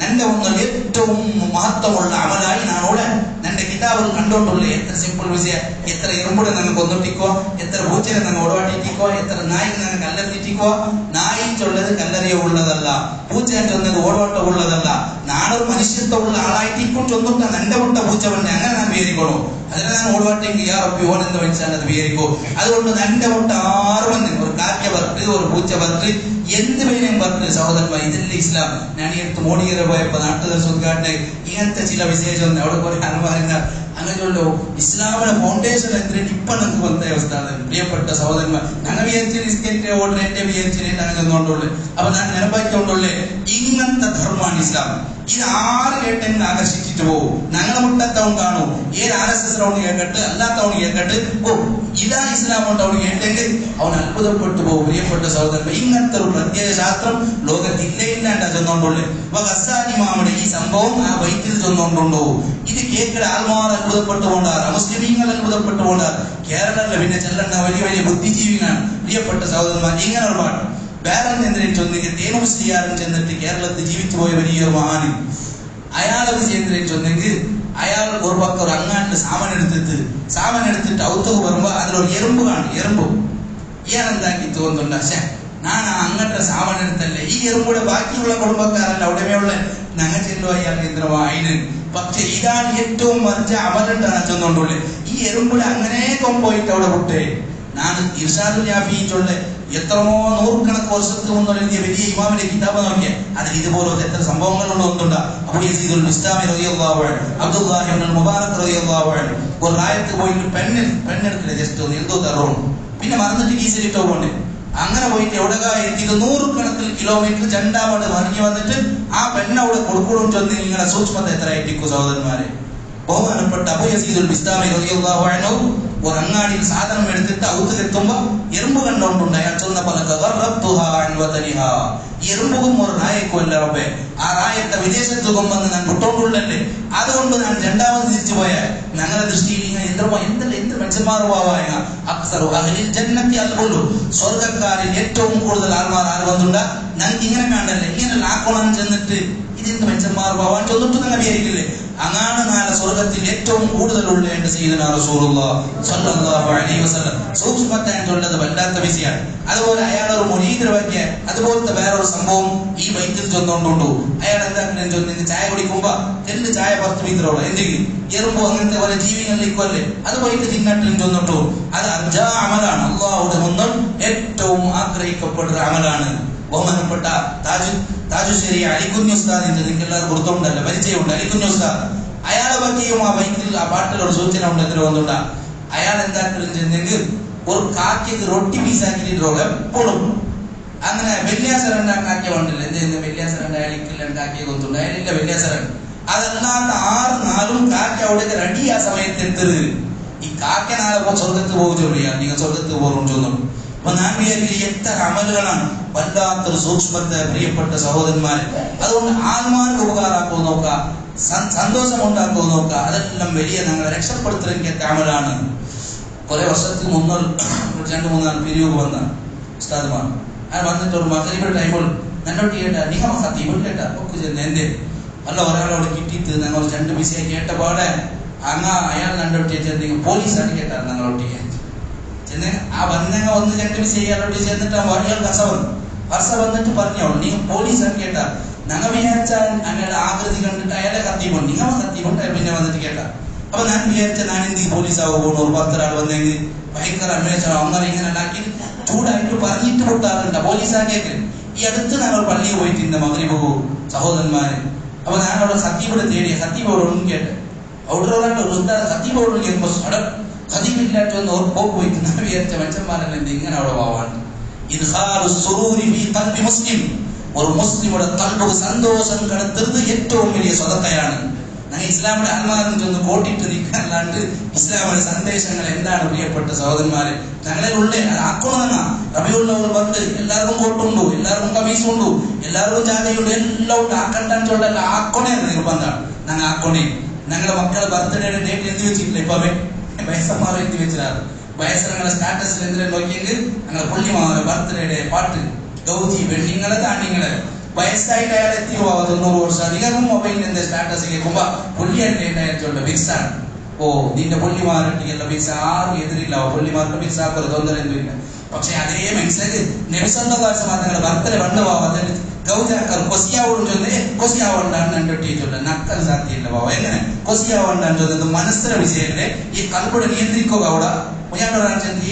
നിന്റെ ഒന്നും ഏറ്റവും മഹത്വമുള്ള അമലായി നാളോടെ നിന്റെ കിതാബിൽ കണ്ടുകൊണ്ടുള്ള എത്ര സിമ്പിൾ വിഷയം, എത്ര എറുമ്പുടെ നിങ്ങൾ കൊന്നിട്ടിക്കോ, എത്ര പൂച്ചനെ നിങ്ങൾ ഓടവാട്ടിട്ടിക്കോ, എത്ര നായിക്ക് നിങ്ങൾ കല്ലെറിഞ്ഞിട്ടിക്കോ. നായിച്ചുള്ളത് കല്ലെറിയ ഉള്ളതല്ല, പൂച്ചൻ ചൊന്നത് ഓടവാട്ട ഉള്ളതല്ല. നാടൊരു മനുഷ്യത്വമുള്ള ആളായിട്ടിക്കും ചൊന്നിട്ട നിന്റെ വിട്ട പൂച്ച വന്നെ അങ്ങനെ ഞാൻ വിചാരിക്കണോ. അതിനെ ഞാൻ ഓടുവാട്ടെങ്കിൽ യാറപ്പി ഓൻ എന്ന് വെച്ചാൽ അത് വിചാരിക്കോ. അതുകൊണ്ട് നിന്റെ വിട്ട 6 വന്ന് ഒരു കാക്ക വർക്ക്, ഒരു പൂച്ച വർക്ക്, എന്ത് പേരെയും പറഞ്ഞു സഹോദരന്മാർ. ഇതില്ല ഇസ്ലാം. ഞാൻ ഈ അടുത്ത് മോണിയറെ പോയപ്പോ നാട്ടുകാരുടെ ഇങ്ങനത്തെ ചില വിശേഷം അവിടെ കുറെ അനുമാരുന്ന അങ്ങനെയുള്ളൂ. ഇസ്ലാമിന്റെ ഫൗണ്ടേഷൻ എന്തിനാണ് ഇപ്പൊ നമുക്ക് വന്ന അവസ്ഥ. പ്രിയപ്പെട്ട സഹോദരന്മാർ, ഞങ്ങൾ വിചാരിച്ച് ഓർഡർ എന്റെ വിചാരിച്ചിട്ട് അങ്ങനെ ചെന്നുകൊണ്ടുള്ളു. അപ്പൊ ഞാൻ നിലപ്പാക്കിക്കൊണ്ടുള്ളേ ഇങ്ങനത്തെ ധർമ്മമാണ് ഇസ്ലാം. ഇത് ആര് കേട്ടെന്ന് ആകർഷിച്ചിട്ട് പോകും. ഞങ്ങളെ മുട്ടത്തവൻ കാണൂ, ഏത് RSS റൗണ്ട് കേട്ടിട്ട് അല്ലാത്തവണ് കേട്ടിട്ട് ഓ ഇതാ ഇസ്ലാം കൊണ്ട് അവന് കേട്ടെങ്കിൽ അവൻ അത്ഭുതപ്പെട്ടു പോകും. പ്രിയപ്പെട്ട സഹോദരന്മാർ, ഇങ്ങനത്തെ ഒരു പ്രത്യേക ശാസ്ത്രം ലോകത്ത് ഇല്ലാണ്ടാ ചെന്നോണ്ടുള്ളേ. അപ്പൊ ഗസാലി ഇമാമിന്റെ ഈ സംഭവം ആ വൈദ്യുതി ചെന്നോണ്ടുണ്ടോ. ഇത് കേൾക്കുന്ന ആൾമാർ അത്ഭുതപ്പെട്ടുകൊണ്ടാണ്, മുസ്ലിമീങ്ങൾ അത്ഭുതപ്പെട്ടുകൊണ്ടാണ്. കേരളത്തിലെ പിന്നെ ചെല്ലേണ്ട വലിയ വലിയ ബുദ്ധിജീവികളാണ്. പ്രിയപ്പെട്ട സഹോദരന്മാർ, ഇങ്ങനെ ഒരു പാട്ട് വേറെ എന്തിനും ചൊന്നെങ്കിൽ തേനുശ്രീയാരൻ ചെന്നിട്ട് കേരളത്തിൽ ജീവിച്ചു പോയ വലിയൊരു മഹാന്. അയാളത് ചെയ്യുന്നതിനും ചൊന്നെങ്കിൽ അയാൾ ഒരു പക്കം ഒരു അങ്ങാണ്ട് സാമാൻ എടുത്തിട്ട് ഔത്തക്ക് വരുമ്പോ അതിലൊരു എറുമ്പ് കാണും. എറുമ്പ് ഇയാളെന്താക്കി തോന്നുന്നുണ്ട്, പക്ഷെ ഞാൻ അങ്ങനത്തെ സാമാൻ എടുത്തല്ലേ, ഈ എറുമ്പൂടെ ബാക്കിയുള്ള കുടുംബക്കാരല്ല ഉടമയുള്ള ഞങ്ങൾ ചെല്ലുക അയാൾ യന്ത്രമായിന്. പക്ഷെ ഇതാണ് ഏറ്റവും മറിച്ച അമലുണ്ടാണ് ചെന്നുകൊണ്ടുള്ളേ. ഈ എറുമ്പൂടെ അങ്ങനെ കൊമ്പോയിട്ട് അവിടെ വിട്ടേ. ഞാൻ ഇർഷാദുൽ യാഫിയിലുള്ള എത്രമോ 100 കണക്ക് വർഷത്തിൽ മുന്നോട്ട് എഴുതിയ വലിയ ഇമാമിന്റെ കിതാബ് നോക്കിയ അതിൽ ഇതുപോലത്തെ എത്ര സംഭവങ്ങളുണ്ടോ ഒന്നുണ്ട്. അബൂ യസീദുൽ ബിസ്താമി റളിയല്ലാഹു അൻഹു, അബ്ദുല്ലാഹി ഇബ്നുൽ മുബാറക് റളിയല്ലാഹു അൻഹു ഒരു റായത്ത് പോയിട്ട് പെണ്ണെടുക്കില്ല, ജസ്റ്റ് ഒന്ന് എഴുതോ തറവും പിന്നെ മറന്നിട്ട് കീസിലിട്ടോ പോണ്ട്. അങ്ങനെ പോയിട്ട് എവിടെ എത്തിയത് 100 കണക്കിൽ കിലോമീറ്റർ രണ്ടാമത് മറിഞ്ഞു വന്നിട്ട് ആ പെണ്ണവിടെ കൊടുക്കണം ചൊന്ന് നിങ്ങളുടെ സൂക്ഷ്മത എത്ര ആയിട്ടിക്കു സഹോദരന്മാരെ. ബഹുമാനപ്പെട്ട അബൂ യസീദുൽ ബിസ്താമി റളിയല്ലാഹു അൻഹു ഒരു അങ്ങാടിയിൽ സാധനം എടുത്തിട്ട് ഔത്തുകെത്തുമ്പോ എറുമ്പ് കണ്ടോണ്ടുണ്ട്. അയാൾ ചൊന്ന പല എറുമ്പും ഒരു നായക്കുമല്ല റബ്ബേ, ആ നായത്തെ വിദേശത്ത് കൊമ്പന്ന് ഞാൻ വിട്ടോണ്ടുള്ളല്ലേ. അതുകൊണ്ട് ഞാൻ രണ്ടാമത് തിരിച്ചു പോയ ഞങ്ങളുടെ ദൃഷ്ടിയിൽ ഇങ്ങനെ എന്ത് മനുഷ്യന്മാർ പോവായ സ്വർഗക്കാരിൽ ഏറ്റവും കൂടുതൽ ആൾമാർ ആര് വന്നുണ്ട്. ഞങ്ങൾക്ക് ഇങ്ങനെ കണ്ടല്ലേ, ഇങ്ങനെ ലാക്കോണം ചെന്നിട്ട് ഇതിന്റെ മനുഷ്യന്മാർ പോവാൻ ചൊന്നിട്ട് നിങ്ങൾ വിചാരിക്കില്ലേ. അങ്ങാണ് നാളെ സ്വർഗത്തിൽ ഏറ്റവും കൂടുതലുള്ള എന്റെ സയ്യിദുനാ റസൂലുള്ളാഹി സ്വല്ലല്ലാഹു അലൈഹി വസല്ലം സൂക്ഷ്മത്തായിട്ടുള്ളത് വല്ലാത്ത വിഷയമാണ്. അതുപോലെ അയാളൊരു മുനീദിനെ പറ്റിയ അതുപോലത്തെ വേറൊരു സംഭവം ഈ വൈദ്യുതി ചൊന്നുകൊണ്ടുണ്ടു. അയാൾ എന്താ ചൊന്നിന് ചായ കുടിക്കുമ്പോ രണ്ട് ചായ 10 മീറ്ററോളം എന്തെങ്കിലും എറുമ്പോ അങ്ങനത്തെ പോലെ ജീവികളിലേക്കല്ലേ അത് പോയിട്ട് തിന്നട്ടിലും ചൊന്നിട്ടു. അത് അർജാ അമലാണ്. അള്ളാഹുടെ മുന്നിൽ ഏറ്റവും ആഗ്രഹിക്കപ്പെട്ട അമലാണ്. ബഹുമാനപ്പെട്ട താജുശ്ശേരി അലിക്കുഞ്ഞി ഉസ്താദിന്റെ നിങ്ങൾക്ക് എല്ലാവർക്കും ഗുരുത്വമുണ്ടല്ലോ, പരിചയമുണ്ട്. അലിക്കുഞ്ഞി ഉസ്താദ് അയാളെ പറ്റിയും ആ വൈദ്യുതി ആ പാട്ടിലൊരു സൂചന ഉണ്ട്. എന്തിനു വന്നുണ്ടാ അയാൾ എന്താക്കലും ചെന്നെങ്കിൽ ഒരു കാക്കയ്ക്ക് റൊട്ടി പീസാക്കിയിട്ടുള്ള എപ്പോഴും അങ്ങനെ വെള്ളിയാസരൻ കാക്കിയ ഉണ്ടല്ലോ. എന്ത് വെള്ളിയാസരൻ അയാളിക്കില്ല കാക്കിയെ കൊന്നുണ്ട്. അയാളില്ല വെള്ളിയാസരൻ അതല്ലാത്ത 6 കാക്ക അവിടെ റെഡി ആ സമയത്ത് എത്തരുത്. ഈ കാക്ക നാളെ സ്വർഗത്ത് പോകും ചൊല്ലിയാ നിങ്ങൾ സ്വർഗത്ത് പോകും ചൊന്നും. അപ്പൊ ഞാൻ വിചാരിക്കും എത്ര അമലുകളാണ്, വല്ലാത്തൊരു സൂക്ഷ്മത്തെ പ്രിയപ്പെട്ട സഹോദരന്മാരെ. അതുകൊണ്ട് ആത്മാർക്ക് ഉപകാരമാക്കുമോ നോക്കുക, സന്തോഷം ഉണ്ടാക്കുമോ നോക്കുക. അതെല്ലാം വലിയ ഞങ്ങളെ രക്ഷപ്പെടുത്തുന്ന അമലാണ്. കുറെ വർഷത്തിന് മുന്നോട്ട് 2-3 പിരിവ് വന്ന ഉസ്താദുമാർ വന്നിട്ട് ഒരു മഗ്‌രിബ് ടൈമിൽ നന്നോട്ട് കേട്ടാ നിഹമ ഖതീബ് കേട്ടാ ഒക്കെ ചെന്ന് എന്തേ അല്ല ഒരാളോട് കിട്ടിയിട്ട് ഞങ്ങൾ രണ്ട് വിഷയം കേട്ട പാടെ അങ്ങ് അയാൾ നന്നോട്ട് ചെന്നെങ്കിൽ പോലീസാണ് കേട്ടാ ഞങ്ങളോട്ട് ചെന്ന് ആ വന്നങ്ങ ഒന്ന് രണ്ട് വിഷയം അയാളോട് ചെന്നിട്ട് അയാൾ വർഷ വന്നിട്ട് പറഞ്ഞോളൂ നിങ്ങൾ പോലീസാണ് കേട്ടാ ഞങ്ങൾ വിചാരിച്ചാൽ അങ്ങയുടെ ആകൃതി കണ്ടിട്ട് അയാളെ കത്തിയുണ്ട് നിങ്ങളെ കത്തിയുണ്ട് പിന്നെ വന്നിട്ട് കേട്ടാ അപ്പൊ ഞാൻ വിചാരിച്ച ഞാൻ എന്ത് പോലീസാവുക പോകണു ഒരു 10 ആൾ വന്നെങ്കിൽ ഭയങ്കര അന്വേഷണം അങ്ങനെ ഇങ്ങനെ ഉണ്ടാക്കി ചൂടായിട്ട് പറഞ്ഞിട്ട് പൊട്ടാറുണ്ട് പോലീസാക്കിയേക്ക് ഈ അടുത്ത് ഞങ്ങൾ പള്ളിയിൽ പോയിട്ടുണ്ട് മഗ്‌രിബ് സഹോദരന്മാര് അപ്പൊ ഞാൻ അവിടെ ഖത്തീബിനെ തേടിയ ഖത്തീബോടൊന്നും കേട്ടെ അവിടെ ഖത്തീബോടും കേൾക്കുമ്പോ സഡൻ ഖതീബില്ലാത്ത ഒന്ന് പോയിട്ട് ഞാൻ വിചാരിച്ച മനുഷ്യന്മാരല്ല എന്ത് ഇങ്ങനെ അവിടെ പോവാണ് ഒരു മുസ്ലിമുടെ കൽബിൽ സന്തോഷം കടത്തുന്നത് ഏറ്റവും വലിയ സ്വതക്കയാണ്. ഞങ്ങൾ ഇസ്ലാമിന്റെ ആത്മാവിൽ ചെന്ന് കോട്ടിട്ട് നിൽക്കാനല്ലാണ്ട് ഇസ്ലാമിന്റെ സന്ദേശങ്ങൾ എന്താണ് പ്രിയപ്പെട്ട സഹോദരന്മാരെ ഞങ്ങളെ ഉള്ളേ അത് ആക്കണമെന്ന റബിയുള്ളവർ വന്ന് എല്ലാവർക്കും കോട്ടുണ്ട്, എല്ലാവർക്കും കമീസുണ്ട്, എല്ലാവർക്കും ജാതയുണ്ട്, എല്ലാം ഉണ്ട്. ആക്കണ്ടാൻ ചൊല്ല ആക്കണേ നിർബന്ധമാണ്. ഞങ്ങൾ ആക്കണേ. ഞങ്ങളുടെ മക്കളെ ബർത്ത്ഡേയുടെ ഡേറ്റ് എന്ത് വെച്ചിട്ടില്ല. ഇപ്പൊ വയസ്സന്മാർ എന്ത് വെച്ചാൽ വയസ്സങ്ങളുടെ സ്റ്റാറ്റസിൽ എന്തിനും നോക്കിയെങ്കിൽ ഞങ്ങളുടെ പുള്ളിമാരുടെ ബർത്ത്ഡേയുടെ പാട്ട് ഗൗജി വെണ്ണിങ്ങളെ താണ്ടിങ്ങളെ വയസ്സായിട്ട് അയാൾ എത്തിയോ 90 വർഷം അധികവും മൊബൈലിൽ എന്റെ സ്റ്റാറ്റസ് കേൾക്കുമ്പോ പുള്ളിയായിട്ട് ഉണ്ടായിട്ടുള്ള ഫിക്സാണ്. ഓ നിന്റെ പുള്ളിമാരുടെ ഫിക്സ് ആരും എതിരില്ല, പുള്ളിമാർക്ക് ഫിക്സ് ആക്കൊരു തൊന്തരൊന്നുമില്ല. പക്ഷെ അതേ മനസ്സിലേക്ക് നിമിഷങ്ങളുടെ ബർത്ത്ഡേ പണ്ടുപോവാ ഗൗജാക്കർ കൊസിയാവോടും ചൊല്ലേ കൊസിയാവണ്ടാണ് കണ്ടിട്ടിട്ടുണ്ട്. നക്കൽ സാധ്യല്ല പോവാ എങ്ങനെ കൊസിയാവണ്ടാന്ന് ചൊല്ലുന്നത് മനസ്സിലെ വിഷയങ്ങളെ ഈ കൽബുടെ നിയന്ത്രിക്കുക. അവിടെ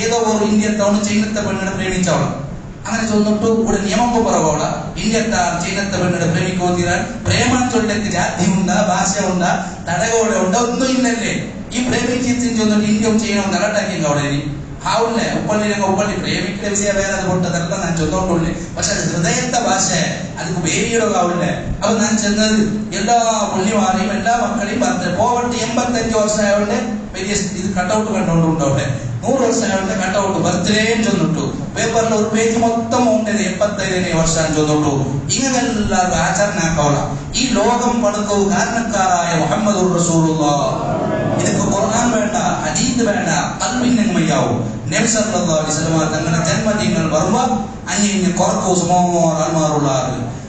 ഏതോ ഒരു ഇന്ത്യൻ ടൗൺ ചൈനത്തെ പെണ്ണിനെ പ്രേമിച്ചവളാണ്. അങ്ങനെ ചൊന്നിട്ടു ഇവിടെ നിയമം പറവോള ഇന്ത്യത്തെ ചൈനത്തെ പെണ്ണിനെ പ്രേമിക്കോ തീരാൻ പ്രേമം ചൊല്ലക്ക് ജാതി ഉണ്ടാ ഭാഷ ഉണ്ടാ തടകോടെ ഉണ്ടാ ഒന്നും ഇല്ലല്ലേ. ഈ പ്രേമിച്ചിട്ട് ചൊന്നിട്ട് ഇന്ത്യയും ചൈനവും തലട്ടാക്കി അവിടെ ആവില്ലേ. ഉപ്പള്ളി പ്രേമിക്കുന്ന വിഷയം വേറെ അത് പൊട്ടതല്ല ഞാൻ ചൊന്നോണ്ടുള്ളേ. പക്ഷെ അത് ഹൃദയത്തെ ഭാഷ അത് ബേബിയുടെ ആവില്ലേ. അപ്പൊ ഞാൻ ചെന്നത് എല്ലാ പുള്ളിമാരെയും എല്ലാ മക്കളെയും പോവട്ടെ 85 വർഷമായോണ്ട് വലിയ ഇത് കട്ടൗട്ട് കണ്ടോണ്ടുണ്ടവിടെ 100 വർഷമായോണ്ട് കട്ടൗട്ട് ബർത്ത്ഡേ ചൊന്നിട്ടു പേപ്പറിൽ ഒരു പേജ് മൊത്തം ഉണ്ടത് 75 വർഷം ചൊന്നിട്ടു. ഇങ്ങനെല്ലാവരും ആചരണാക്കാവള ഈ ലോകം പടുക്കൂ കാരണക്കാരായ മുഹമ്മദുർ റസൂലുള്ളാഹ്. ഇതൊക്കെ ഖുർആൻ വേണ്ട, ഹദീസ് വേണ്ട, ഖൽബിന് മയ്യാവും. നബി സല്ലല്ലാഹു അലൈഹി വസല്ലം തങ്ങളുടെ ജന്മദിനങ്ങൾ വരുമ്പോ അന്യ കുറക്കോ സുമോമാറുള്ള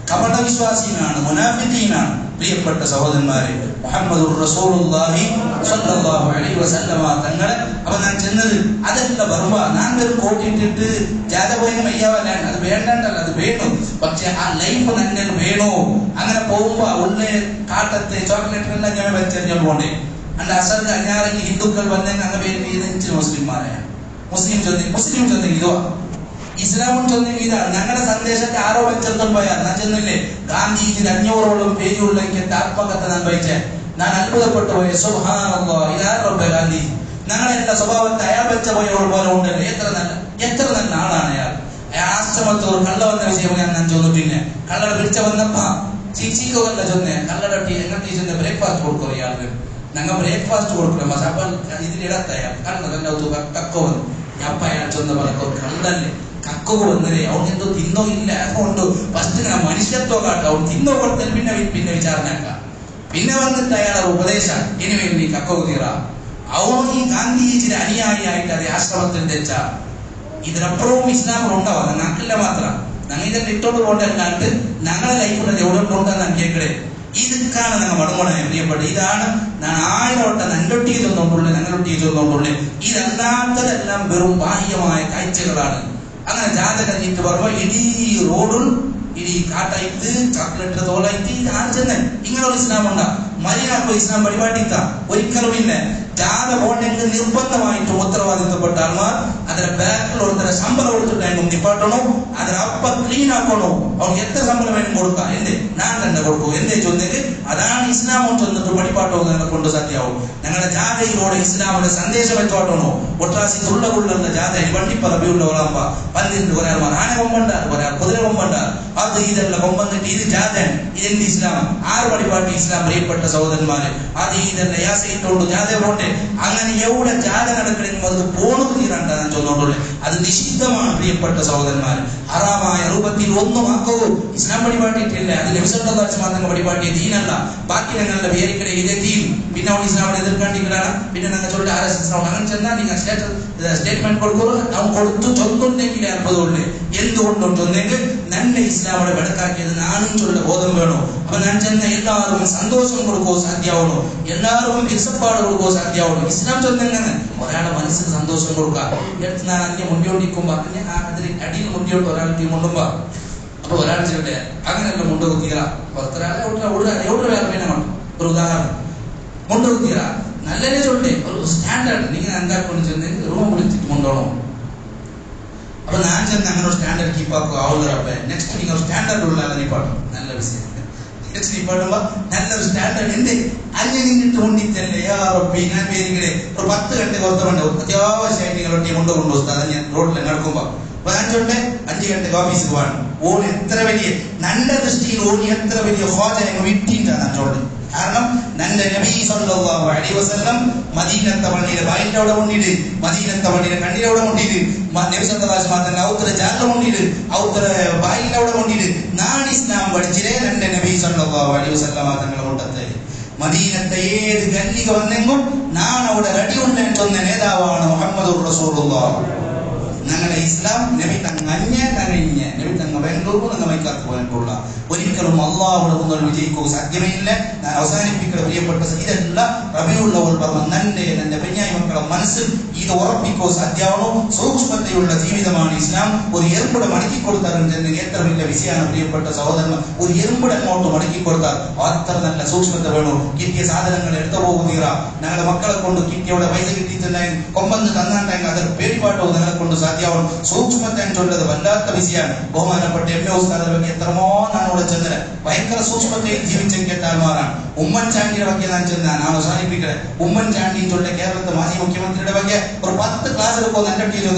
കപട വിശ്വാസിയാണ്, മുനാഫിഖീനാണ്. പ്രിയപ്പെട്ട സഹോദരന്മാരെ മുഹമ്മദുർ റസൂലുള്ളാഹി സ്വല്ലല്ലാഹു അലൈഹി വസല്ലം തങ്ങളെ അപ്പൊ ഞാൻ ചെന്നത് അതെല്ലാം വരുമ്പോ ഞാൻ ഒരു കോട്ടിട്ടിട്ട് ജാതപോയിന് മയ്യാവല്ലാണ്. അത് വേണ്ടല്ല, അത് വേണം. പക്ഷെ ആ ലൈഫ് തന്നെ വേണോ? അങ്ങനെ പോകുമ്പോ ഉള്ളേ കാട്ടത്തെ ചോക്ലേറ്റിനെല്ലാം ഞാൻ വെച്ചെറിഞ്ഞാൽ പോണ്ടേ. അല്ല അസൽ അഞ്ഞാറെങ്കിൽ ഹിന്ദുക്കൾ വന്നെങ്കിൽ അങ്ങ് പേര് ചെയ്ത് മുസ്ലിംമാരെയാണ്. മുസ്ലിം ചൊന്നെങ്കിൽ ഇതോ ഇസ്ലാമും ചൊന്നെങ്കിൽ ഇതാണ്. ഞങ്ങളുടെ സന്ദേശത്തെ ആരോ വെച്ചെടുത്തോണ്ട് പോയാൽ ഞാൻ ചെന്നില്ലേ ഗാന്ധിജി 500ഓളം പേജുള്ള എനിക്ക് ആത്മകഥ ഞാൻ വായിച്ചേ. ഞാൻ അത്ഭുതപ്പെട്ടു പോയ സുബ്ഹാനല്ലാഹ് ഇതാ ഗാന്ധി ഞങ്ങളെല്ലാം സ്വഭാവത്തെ അയാൾ വെച്ച പോയ പോലെ ഉണ്ടല്ലോ. എത്ര നല്ല ആളാണ് അയാൾ. ആശ്രമത്തോർ കള്ള വന്ന വിഷയം ഞാൻ ചൊന്നു. പിന്നെ കള്ളടെ പിടിച്ച വന്നപ്പ ചീക്കല്ല ചൊന്നേ കള്ളടെ എങ്ങനെ ചെന്ന് ബ്രേക്ക്ഫാസ്റ്റ് കൊടുക്കും ഇയാൾക്ക്. ഞങ്ങൾ ബ്രേക്ക്ഫാസ്റ്റ് കൊടുക്കണം. അപ്പൊ ഇതിലിടത്തയ കണ്ണതല്ല കക്കോ വന്നു അപ്പ അയാൾ ചൊന്ന പറക്കോ കണ്ടല്ലേ കക്കോ വന്നതേ അവൻ എന്തോ തിന്നോ ഇല്ല. അതുകൊണ്ട് ഫസ്റ്റ് ഞാൻ മനുഷ്യത്വ കാട്ടും അവൻ തിന്നോ കൊടുത്താൽ പിന്നെ വിചാരണയാക്കാം. പിന്നെ വന്നിട്ട് അയാളെ ഉപദേശം ഇനി വേണ്ടി കക്കോ തീറ അവൻ ഈ ഗാന്ധിജിയുടെ അനുയായിയായിട്ട് അതേ ആശ്രമത്തിൽ തെച്ച ഇതിനപ്പുറവും ഇസ്ലാമിൽ ഉണ്ടാവാം. ഞങ്ങൾക്കില്ല മാത്രം ഞങ്ങൾ ഇതൊക്കെ ഇട്ടോണ്ട് പോകണ്ടല്ലാണ്ട് ഞങ്ങളെ ലൈഫിൽ എവിടെ ഉണ്ടെന്ന് ഞാൻ കേൾക്കടേ. ഇതൊക്കെയാണ് ഞങ്ങൾ മടങ്ങണേ പ്രിയപ്പെട്ട. ഇതാണ് ഞാൻ 1000 വട്ടം നല്ലൊട്ടി ചെന്നോണ്ടുള്ളേ ഞങ്ങളൊട്ടി ചെന്നോണ്ടുള്ളേ. ഇതല്ലാത്തതെല്ലാം വെറും ബാഹ്യമായ കാഴ്ചകളാണ്. അങ്ങനെ ജാതക നീറ്റ് പറയുമ്പോ ഇടീ റോഡും ഇടീ കാട്ടായിട്ട് ചോക്ലേറ്റ് തോളായിട്ട് ആര് ചെന്നെ ഇങ്ങനെയുള്ള ഇസ്ലാം ഉണ്ടാ. മരിയാക്കോ ഇസ്ലാം പരിപാടിക്ക ഒരിക്കലും ഇല്ല. ജാത പോണ്ടെങ്കിൽ നിർബന്ധമായിട്ടും ഉത്തരവാദിത്തപ്പെട്ട ആൾമാർ അതിന്റെ ബാക്കിൽ ഒരുത്തര ശമ്പളം കൊടുത്തിട്ട് നിപ്പാട്ടണോ, അതിനപ്പ ക്ലീൻ ആക്കണോ. അവർക്ക് എത്ര ശമ്പളം വേണം കൊടുക്കാം. എന്തേ ഞാൻ തന്നെ കൊടുക്കൂ എന്തേ ചൊന്നെങ്കിൽ അതാണ് ഇസ്ലാമോ ചൊന്നിട്ട് പടിപ്പാട്ടോ ഞങ്ങളെ കൊണ്ട് സത്യാവും. ഞങ്ങളുടെ ജാഥയിലൂടെ ഇസ്ലാമിന്റെ സന്ദേശം വെച്ചോട്ടണോ. ഒട്ടാസി തുള്ളകുള്ള ജാഥ വണ്ടിപ്പറബിയുള്ളവരാകുമ്പ 12 ഒരാൾ ആന കൊമ്പണ്ടാർ, ഒരാൾ കുതിര കൊമ്പണ്ടാർ, അത് ഇതെല്ലാം കൊമ്പന്നിട്ട് ഇത് ജാഥൻ ഇതെന്ത് ഇസ്ലാം ആറ് പടിപ്പാട്ട് ഇസ്ലാം. പ്രിയപ്പെട്ട സഹോദരന്മാരെ അത് ഇതെല്ലാം യാസയിട്ടുകൊണ്ട് ജാഥ പോട്ടെ പോലെ അങ്ങനെ എവിടെ ജാല നടക്കണമെങ്കിൽ അത് പോണു തീരാണ്ടാണ് ചൊന്നോണ്ടുള്ളേ. അത് നിഷിദ്ധമാണ് പ്രിയപ്പെട്ട സഹോദരന്മാർ. ഹറാമായ രൂപത്തിൽ ഒന്നും ആക്കവോ ഇസ്ലാം പരിപാടിയിട്ടില്ല. അത് നബി സല്ലല്ലാഹു അലൈഹി വസല്ലം പരിപാടിയ ദീനല്ല. ബാക്കി ഞങ്ങളുടെ പേരിക്കടെ ഇതേ ദീൻ. പിന്നെ അവൻ ഇസ്ലാമിനെ എതിർക്കാണ്ടിരിക്കലാണ്. പിന്നെ ഞങ്ങൾ ചൊല്ലി അങ്ങനെ ചെന്നാൽ നിങ്ങൾ സ്റ്റേറ്റ്മെന്റ് കൊടുക്കുക. അവൻ കൊടുത്തു ചൊന്നുണ്ടെങ്കിൽ അത്ഭുതമുണ്ട്. എന്തുകൊണ്ടും ചൊന്നെങ്കിൽ നന്നെ ഇസ്ലാമിനെ വെടക്കാക്കിയത് നാനും ചൊല്ല ബോധം വേണോ. അപ്പൊ ഞാൻ ചെന്ന എല്ലാവർക്കും സന്തോഷം കൊടുക്കോ സാധ്യമാവണോ, എല്ലാവർക്കും വിസപ്പാട് കൊടുക്കോ സാധ്യമാവണോ. ഇസ്ലാം ചൊന്നെങ്ങനെ ഒരാളെ മനസ്സിന് സന്തോഷം കൊടുക്കുക. എടുത്ത് ഞാൻ അന്യ മുണ്ടിക്കൊണ്ടിരിക്കുമ്പോ അതിന് അടിയിൽ മുണ്ടിയോട്ട് ഒരാൾക്ക് മുണ്ടുമ്പോ അപ്പൊ ഒരാൾ ചെല്ലെ അങ്ങനെയല്ല മുണ്ട് കുത്തിയറ പുറത്തൊരാളെ എവിടെ വേറെ പിന്നെ ഒരു ഉദാഹരണം മുണ്ട് കുത്തിയറ നല്ലതേ ചൊല്ലേ ഒരു സ്റ്റാൻഡേർഡ് നിങ്ങൾ എന്താക്കൊണ്ട് ചെന്നെങ്കിൽ റൂം വിളിച്ചിട്ട് കൊണ്ടോണോ. അപ്പൊ ഞാൻ ചെന്ന് അങ്ങനെ ഒരു സ്റ്റാൻഡേർഡ് കീപ്പാക്കുക ആവുന്നവരപ്പ നെക്സ്റ്റ് നിങ്ങൾ സ്റ്റാൻഡേർഡ് ഉള്ള നീപ്പാട്ടും നല്ല വിഷയം. നെക്സ്റ്റ് നീപ്പാടുമ്പോ നല്ലൊരു സ്റ്റാൻഡേർഡ് എന്ത് അഞ്ച് നിന്നിട്ട് കൊണ്ടിത്തല്ലേ ഞാൻ പേരിങ്ങനെ ഒരു 10 ഗಂಟೆ പുറത്തുണ്ട് അത്യാവശ്യമായിട്ട് നിങ്ങളൊട്ടി കൊണ്ടുപോകും. അത് ഞാൻ റോഡിൽ നടക്കുമ്പോ അപ്പൊ ഞാൻ ചൊല്ലെ 5 ഗಂಟೆಗೆ ഓഫീസിൽ പോകണം. ഓൺ എത്ര വലിയ നല്ല ദൃഷ്ടിയിൽ ഓൺ എത്ര വലിയ ഹോജ വിട്ടിട്ടാണ് ഞാൻ ചൊല്ലുന്നത്. കാരണം നന്റെ നബി സല്ലല്ലാഹു അലൈഹി വസല്ലം മദീനത്തെ പള്ളിയുടെ ബായിന്റെ അവിടെ കൊണ്ടിട്ട് മദീനത്തെ പള്ളിയുടെ കണ്ണിന്റെ അവിടെ കൊണ്ടിട്ട് നബി സല്ലല്ലാഹു അലൈഹി വസല്ലം ഔത്തര ജാല കൊണ്ടിട്ട് ഔത്തര ബായിന്റെ അവിടെ കൊണ്ടിട്ട് ഞാൻ ഇസ്ലാം പഠിച്ചിരേ നന്റെ നബി സല്ലല്ലാഹു അലൈഹി വസല്ലം തങ്ങളെ കൊണ്ടത്തെ മദീനത്തെ ഏത് ഗല്ലിക വന്നെങ്കും ഞാൻ അവിടെ റെഡി ഉണ്ടെന്ന് ചൊന്ന നേതാവാണ് മുഹമ്മദുർ റസൂലുള്ളാഹ്. ഞങ്ങളുടെ ഇസ്ലാം നബി തങ്ങ കഴിഞ്ഞ നബി തങ്ങ ബാംഗ്ലൂർ തങ്ങ വൈക്കാത്ത പോയിട്ടുള്ള ഒരിക്കലും അള്ളാഹുടെ മുന്നിൽ വിജയിക്കുക സാധ്യമേയില്ല. ഞാൻ അവസാനിപ്പിക്കുന്ന പ്രിയപ്പെട്ട ഇതെല്ലാം റബീഉൽ പറഞ്ഞ നന്റെ പെഞ്ഞായി മക്കളെ മനസ്സിൽ ഇത് ഉറപ്പിക്കോ സാധ്യമാണോ. സൂക്ഷ്മതയുള്ള ജീവിതമാണ് ഇസ്ലാം. ഒരു എറുമ്പുടെ മടക്കി കൊടുത്താൽ എത്ര വലിയ വിഷയമാണ് പ്രിയപ്പെട്ട സഹോദരന്മാർ. ഒരു എറുമ്പുടെ അങ്ങോട്ട് മടക്കി കൊടുത്താൽ അത്ര നല്ല സൂക്ഷ്മത വേണോ. കിട്ടിയ സാധനങ്ങൾ എടുത്തു പോകുന്നീറ ഞങ്ങളുടെ മക്കളെ കൊണ്ട് കിട്ടിയവിടെ പൈസ കിട്ടിയിട്ടുണ്ടായി കൊമ്പന്ന് തന്നാണ്ടെങ്കിൽ അത് പേടിപ്പാട്ടോ ഞങ്ങളെ കൊണ്ട് സാധ്യമാവും. സൂക്ഷ്മത്തെ ചൊല്ലത് വല്ലാത്ത വിഷയമാണ്. ബഹുമാനപ്പെട്ട എം.എ. ഉസ്താദിന്റെ ಬಗ್ಗೆ എത്രമോ നാനോടെ ചെന്നത് ഭയങ്കര സൂക്ഷ്മതയിൽ ജീവിച്ചെങ്കിൽ ആൾമാരാണ്. ഉമ്മൻചാണ്ടിയുടെ ಬಗ್ಗೆ ഞാൻ ചെന്നാണ് അവസാനിപ്പിക്കണേ. ഉമ്മൻചാണ്ടി ചൊല്ല കേരളത്തെ മാജി മുഖ്യമന്ത്രിയുടെ ಬಗ್ಗೆ ഒരു 10 ക്ലാസ് എടുക്കുമ്പോൾ നല്ല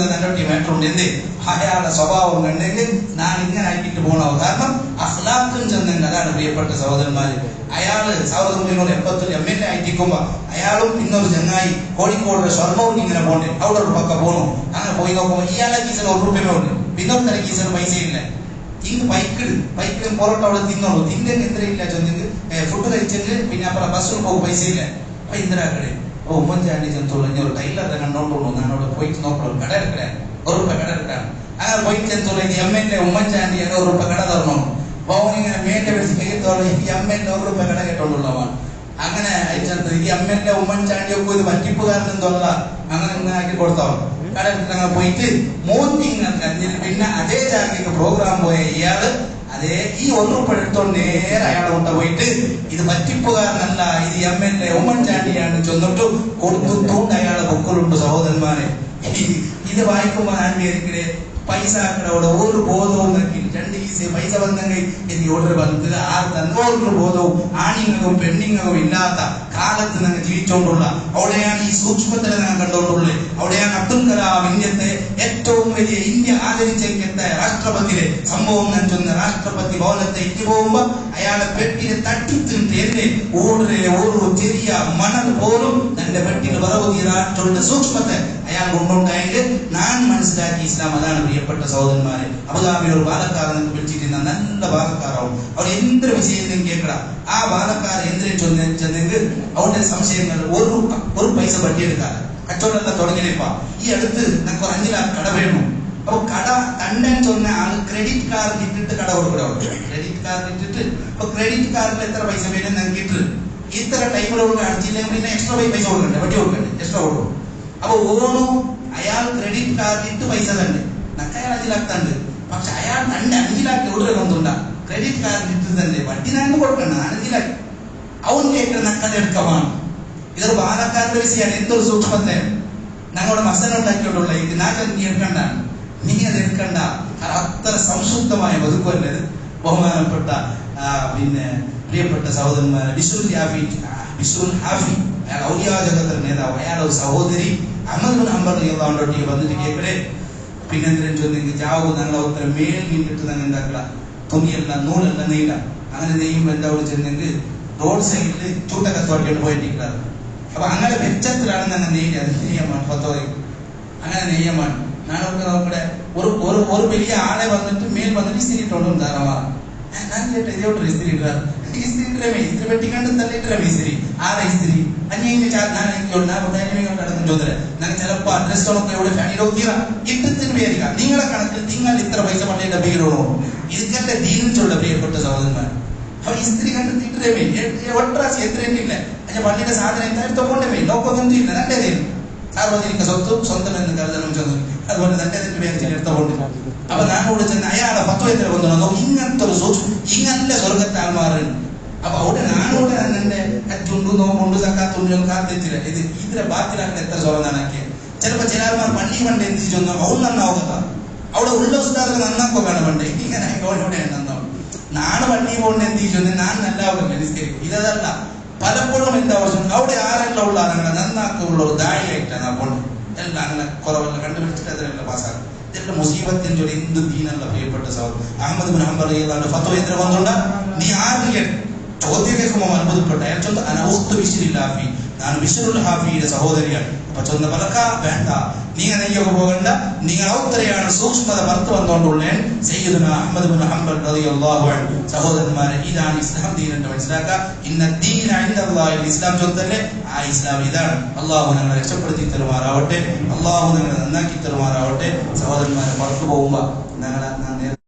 ടീം മേട്ടറുണ്ട്. എന്ത് അയാളുടെ സ്വഭാവം കണ്ടെങ്കിൽ ഞാൻ ഇങ്ങനെ ആക്കിയിട്ട് പോകണോ. കാരണം അഖ്ലാഖും ചെന്നെങ്കിൽ അതാണ് പ്രിയപ്പെട്ട സഹോദരന്മാര്. അയാള് 1980 MLA ആയിട്ടിരിക്കുമ്പോ അയാളും പിന്നൊരു ചങ്ങായി കോഴിക്കോട് സ്വർണ്ണവും ഇങ്ങനെ പോണ്ടേ അവിടെ ഒരു പക്ക പോണു. അങ്ങനെ പോയി നോക്കുമ്പോ ഇയാളെ കീസിൽ 1 രൂപ ഉണ്ട്, പിന്നൊരു തല കീസിൽ പൈസ ഇല്ല. ഇങ്ങ് ബൈക്കിലും പൊറോട്ട അവിടെ തിന്നോളൂ. തിന്നെ എന്തരയില്ല ചൊന്നെങ്കിൽ ഫുഡ് കഴിച്ചെങ്കിൽ പിന്നെ അപ്പുറം ബസ്സിൽ പോകും പൈസ ഇല്ല. അപ്പൊ ഇന്ദിരാക്കടെ ഉമ്മൻചാണ്ടി ചെന്നോളൂ ഒരു ടൈലറെ കണ്ടോണ്ടോളൂ. ഞാനവിടെ പോയിട്ട് നോക്കണം കട എടുക്കലാണ് 1 രൂപ കട എടുക്കാണ്. അങ്ങനെ പോയിട്ട് ചെന്നോളൂ MLA ഉമ്മൻചാണ്ടി 1 രൂപ കട തരണോ. അപ്പൊ അവനിങ്ങനെ മേലെ വെച്ച് കേട്ടോളൂ ഈ MLA 1 രൂപ കട കേട്ടോണ്ടുള്ളവാണ്. അങ്ങനെ അയച്ചത് ഈ MLA ഉമ്മൻചാണ്ടിയൊക്കെ ഒരു വറ്റിപ്പുകാരനും തോന്നല അങ്ങനെ ഇങ്ങനെ ആക്കി കൊടുത്തവൻ കട എടുത്തിട്ട് അങ്ങനെ പോയിട്ട് മോത്തിങ്ങനെ കഴിഞ്ഞിട്ട് പിന്നെ അതേ ജാഗയ്ക്ക് പ്രോഗ്രാം പോയ ഇയാള് അതേ ഈ 1 രൂപ എടുത്തോണ്ട് നേരെ അയാളെ കൊണ്ട പോയിട്ട് ഇത് പറ്റിപ്പുകാരനല്ല ഇത് MLA ഉമ്മൻചാണ്ടിയാണ് ചൊന്നിട്ട് കൊടുത്തുകൊണ്ട് അയാളെ ബുക്കുകളുണ്ട് സഹോദരന്മാരെ. ഇത് വായിക്കുമ്പോ ഞാൻ വിചാരിക്കണേ പൈസ അവിടെ ഒരു ബോധവും നോക്കി 2 ഈസി പൈസ വന്നെങ്കിൽ എനിക്ക് ഓർഡർ വന്നത് ആറ് തന്നോരു ബോധവും ആണിങ്ങും പെണ്ണിങ്ങും ഇല്ലാത്ത കാലത്ത് ഞങ്ങൾ ജീവിച്ചോണ്ടുള്ള അവിടെയാണ് ഈ സൂക്ഷ്മത്തിൽ ഞങ്ങൾ കണ്ടുകൊണ്ടുള്ളത്. അവിടെയാണ് അബ്ദുൽ കലാം ഇന്ത്യത്തെ ഏറ്റവും വലിയ ഇന്ത്യ ആദരിച്ചെങ്കിലത്തെ രാഷ്ട്രപതിയുടെ സംഭവം ഞാൻ ചൊന്ന രാഷ്ട്രപതി ഭവനത്തെ ഇട്ട് പോകുമ്പോ അയാളെ പെട്ടിനെ തട്ടിത്തിട്ട് എന്നെ ഒരു ചെറിയ മണൽ പോലും തന്റെ പെട്ടിന് വറവ് തീരാറ്റുള്ള സൂക്ഷ്മത്തെ അയാൾ കൊണ്ടുണ്ടായെങ്കിൽ ഞാൻ മനസ്സിലാക്കി ഇസ്ലാം അതാണ് പ്രിയപ്പെട്ട സഹോദരന്മാരെ. അബുദാബിയിൽ ഒരു ബാലക്കാരൻ വിളിച്ചിരുന്ന നല്ല ബാലക്കാരാവും. അവർ എന്തൊരു വിഷയത്തിലും കേൾക്കട ആ ബാലക്കാരൻ എന്തിനും ചെന്നെങ്കിൽ അവരുടെ സംശയങ്ങൾ ഒരു പൈസ വട്ടിയെടുക്കാറ് കച്ചവടം തുടങ്ങിയപ്പ ഈ അടുത്ത് നമുക്ക് 5 ലാഖ് കട വേണം. അപ്പൊ കട കണ്ടൻ ചൊന്ന ആള് ക്രെഡിറ്റ് കാർഡ് ഇട്ടിട്ട് കട കൊടുക്കണം. ക്രെഡിറ്റ് കാർഡ് ഇട്ടിട്ട് ഇപ്പൊ ക്രെഡിറ്റ് കാർഡിൽ എത്ര പൈസ വേണം ഞങ്ങൾക്ക് ഇത്ര ടൈമിലുള്ള അടിച്ചില്ലെങ്കിൽ പിന്നെ എക്സ്ട്രാ പൈസ കൊടുക്കണ്ടേ, വട്ടി കൊടുക്കണ്ടേ, എക്സ്ട്രാ കൊടുക്കും. അപ്പൊ ഓണോ അയാൾ ക്രെഡിറ്റ് കാർഡ് ഇട്ട് പൈസ തന്നെ നക്ക അയാൾ 5 ലാഖ് തണ്ട്. പക്ഷെ അയാൾ തന്റെ 5 ലാഖ് എവിടെ കൊണ്ടുണ്ട ക്രെഡിറ്റ് കാർഡ് ഇട്ട് തന്നെ വട്ടി ഞാൻ കൊടുക്കണ്ട 5 ലാഖ് അവൻ കേൾക്കുന്ന നക്കത് എടുക്കമാണ്. ഇതൊരു ബാലക്കാരുടെ വിഷയമാണ്. എന്തൊരു സൂക്ഷ്മത്തെ ഞങ്ങളുടെ മസന ഉണ്ടാക്കിയിട്ടുള്ള ഇത് നാട്ടിൽ നീ എടുക്കണ്ട, നീ അത് എടുക്കണ്ട. അത്ര സംശുദ്ധമായ ബതുക്കല്ലത്. ബഹുമാനപ്പെട്ട പിന്നെ പ്രിയപ്പെട്ട സഹോദരന്മാരെ ബിശ്റുൽ ഹാഫി അയാൾ ഔലിയാ ജഗത്തിന്റെ നേതാവ്. അയാളുടെ ഒരു സഹോദരി അഹ്മദ് ബിൻ ഹംബൽ റളിയല്ലാഹു വന്നിട്ട് കേൾക്കണേ പിന്നെന്തിനും ചൊന്നെങ്കിൽ ജാവു ഞങ്ങളെ ഉത്തരം മേൽ നിന്നിട്ട് ഞങ്ങൾ എന്താക്കള തുണിയെല്ലാം നൂലെല്ലാം നെയ്യില്ല. അങ്ങനെ നെയ്യുമ്പോൾ എന്താ ചെന്നെങ്കിൽ റോഡ് സൈഡിൽ ചൂട്ട കത്തോട്ടിയോട് പോയിട്ടിരിക്കുന്നത് അപ്പൊ അങ്ങനെ വെച്ചത്തിലാണ് തന്നെ നെയ്യത് നെയ്യമാണ് ഫത്തോയി അങ്ങനെ നെയ്യമാണ് ഞാനൊക്കെ നോക്കടെ ഒരു വലിയ ആളെ വന്നിട്ട് മേൽ വന്നിട്ട് ഇസ്തിരി ഇട്ടോണ്ടും ധാരാളം ഞാൻ കേട്ട ഇതോട്ട് ഇസ്തിരി ഇട്ടാ ഇസ്തിരി ഇസ്തിരി പെട്ടിക്കണ്ട് തല്ലിട്ട ഇസ്തിരി ആരാ ഇസ്തിരി അന്യ കടന്നു ചോദിച്ചത് ഞാൻ ചിലപ്പോ അഡ്രസ്സോളൊക്കെ ഇവിടെ ഫാനിലൊക്കെ ഇട്ടത്തിന് പേരില്ല നിങ്ങളെ കണക്കിൽ നിങ്ങൾ ഇത്ര പൈസ പള്ളിയുടെ പേരിടണോ ഇതൊക്കെ ദീനിച്ചുള്ള പ്രിയപ്പെട്ട സഹോദരന്മാർ അപ്പൊ ഇസ്തിരി കണ്ട് തിട്ടരമേ ഒട്രാസി എത്രയില്ല അച്ഛൻ പള്ളിയുടെ സാധനം എന്തായാലും തಗೊಂಡമേ നോക്കൊന്നും ഇല്ല നല്ലതായിരുന്നു സാർവജനിക സ്വത്തും സ്വന്തം എന്ന് കരുതണം ചെന്നു അതുകൊണ്ട് നല്ലതിന്റെ പേര് എടുത്തുകൊണ്ട് അപ്പൊ ഞാൻ കൂടെ ചെന്ന് അയാളെ പത്വത്തിൽ വന്നു ഇങ്ങനത്തെ ഒരു സൂക്ഷ്മം ഇങ്ങനത്തെ സ്വർഗത്തെ ആൾമാറുണ്ട് അപ്പൊ അവിടെ നാനോട് എന്നെ കറ്റുണ്ടു നോമ്പുണ്ട് സക്കാത്തുണ്ട് കാത്തിച്ചില്ല ഇത് ഇതിലെ ബാക്കിലാക്കാൻ എത്ര സ്വർഗം നന്നാക്കിയത് ചിലപ്പോ ചില ആൾമാർ പള്ളി പണ്ട് എന്ത് ചെന്നു അവൾ നന്നാവുക അവിടെ ഉള്ള ഉസ്താദൊക്കെ നന്നാക്കോ വേണം പണ്ട് ഇങ്ങനെ അവിടെ നന്നാവും നാളെ പള്ളി പോകേണ്ട എന്ത് ചെന്ന് ഞാൻ നല്ലാവില്ല നിസ്കരിക്കും ഇതല്ല പലപ്പോഴും എന്താ പ്രശ്നം അവിടെ ആരെല്ലാം ഉള്ള അങ്ങനെ നന്നാക്കുള്ള ഒരു ദായിയായിട്ടാണ് അപ്പോൾ എല്ലാം അങ്ങനെ കുറവെല്ലാം കണ്ടുപിടിച്ചിട്ട് അതിനെല്ലാം പാസ്സാക്കും ഇതെല്ലാം മുസീബത്തിൻ ചൊല്ലി എന്ത് ദീനല്ല പ്രിയപ്പെട്ട സഹോദരൻ അഹമ്മദ് ബിൻ ഹംബൽ റളിയല്ലാഹു അൻഹു ഫത്വ എത്ര വന്നുണ്ട് നീ ആരുടെ ചോദ്യം കേൾക്കുമ്പോൾ അത്ഭുതപ്പെട്ട അയാൾ ചൊന്ന അനൗഖ്തു ബിശ്രില്ലാഹി ನಾನು ಬಿಶ್ರುಲ್ ಹಾಫಿയുടെ സഹോദരിയാണ് അപ്പൊ ചൊന്ന പലക്ക വേണ്ട നിങ്ങൾ നെയ്യൊക്കെ പോകണ്ട നിങ്ങൾ ഔത്തരയാണ് സൂക്ഷ്മത പുറത്തു വന്നുകൊണ്ടുള്ളേ സയ്യിദുന അഹ്മദ് ബിൻ ഹംബൽ റളിയല്ലാഹു അൻഹു സഹോദരന്മാരെ ഇതാണ് ഇസ്ലാം ദീൻ എന്ന് മനസ്സിലാക്കുക ഇന്ന ദീന ഇൻദല്ലാഹിൽ ഇസ്ലാം ചൊന്നല്ലേ ആ ഇസ്ലാം ഇതാണ് അല്ലാഹു നമ്മളെ രക്ഷപ്പെടുത്തി തരുമാറാവട്ടെ അല്ലാഹു നമ്മളെ നന്നാക്കി തരുമാറാവട്ടെ സഹോദരന്മാരെ പുറത്തു പോകുമ്പോൾ ഞങ്ങളെ